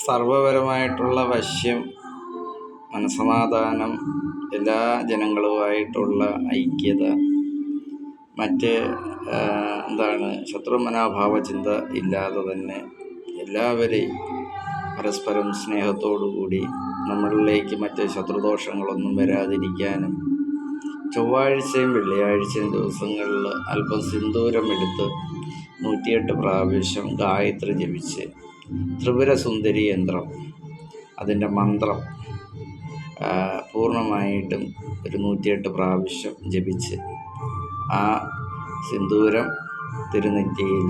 സർവപരമായിട്ടുള്ള വശ്യം, മനസമാധാനം, എല്ലാ ജനങ്ങളുമായിട്ടുള്ള ഐക്യത, മറ്റ് ശത്രുമനോഭാവ ചിന്ത ഇല്ലാതെ തന്നെ എല്ലാവരെയും പരസ്പരം സ്നേഹത്തോടുകൂടി നമ്മളിലേക്ക് മറ്റ് ശത്രുദോഷങ്ങളൊന്നും വരാതിരിക്കാനും, ചൊവ്വാഴ്ചയും വെള്ളിയാഴ്ചയും ദിവസങ്ങളിൽ അല്പം സിന്ദൂരം എടുത്ത് 108 പ്രാവശ്യം ഗായത്രി ജപിച്ച് ത്രിപുരസുന്ദരി യന്ത്രം അതിൻ്റെ മന്ത്രം പൂർണ്ണമായിട്ടും ഒരു 108 പ്രാവശ്യം ജപിച്ച് ആ സിന്ദൂരം തിരുനെറ്റിയിൽ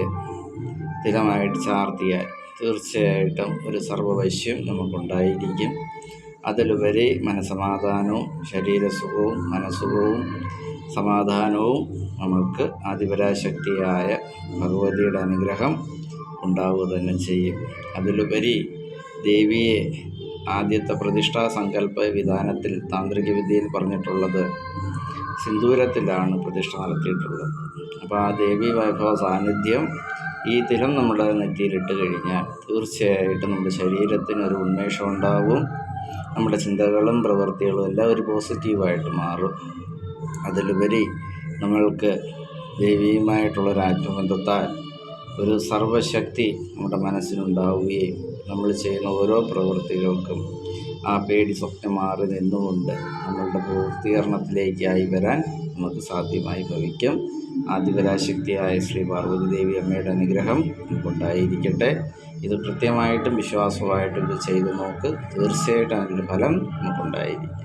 സ്ഥിരമായിട്ട് ചാർത്തിയാൽ തീർച്ചയായിട്ടും ഒരു സർവവശ്യം നമുക്കുണ്ടായിരിക്കും. അതിലുപരി മനസമാധാനവും ശരീരസുഖവും മനസ്സുഖവും സമാധാനവും നമുക്ക് ആദിപരാശക്തിയായ ഭഗവതിയുടെ അനുഗ്രഹം ഉണ്ടാവുക തന്നെ ചെയ്യും. അതിലുപരി ദേവിയെ ആദ്യത്തെ പ്രതിഷ്ഠാ സങ്കല്പ വിധാനത്തിൽ താന്ത്രിക വിദ്യയിൽ പറഞ്ഞിട്ടുള്ളത് സിന്ദൂരത്തിലാണ് പ്രതിഷ്ഠ നടത്തിയിട്ടുള്ളത്. അപ്പോൾ ആ ദേവി വൈഭവ സാന്നിധ്യം ഈ തിലം നമ്മുടെ നെറ്റിയിലിട്ട് കഴിഞ്ഞാൽ തീർച്ചയായിട്ടും നമ്മുടെ ശരീരത്തിനൊരു ഉന്മേഷം ഉണ്ടാവും. നമ്മുടെ ചിന്തകളും പ്രവൃത്തികളും എല്ലാം ഒരു പോസിറ്റീവായിട്ട് മാറും. അതിലുപരി നമ്മൾക്ക് ദേവിയുമായിട്ടുള്ളൊരു ആത്മബന്ധത്താൽ ഒരു സർവശക്തി നമ്മുടെ മനസ്സിനുണ്ടാവുകയും നമ്മൾ ചെയ്യുന്ന ഓരോ പ്രവൃത്തികൾക്കും ആ പേടി സ്വപ്നം മാറി നിന്നുകൊണ്ട് നമ്മളുടെ പൂർത്തീകരണത്തിലേക്കായി വരാൻ നമുക്ക് സാധ്യമായി ഭവിക്കും. ആദിപരാശക്തിയായ ശ്രീ പാർവതി ദേവി അമ്മയുടെ അനുഗ്രഹം നമുക്കുണ്ടായിരിക്കട്ടെ. ഇത് കൃത്യമായിട്ടും വിശ്വാസമായിട്ടും ഇത് ചെയ്തു നോക്ക്. തീർച്ചയായിട്ടും അതിൻ്റെ ഫലം നമുക്കുണ്ടായിരിക്കും.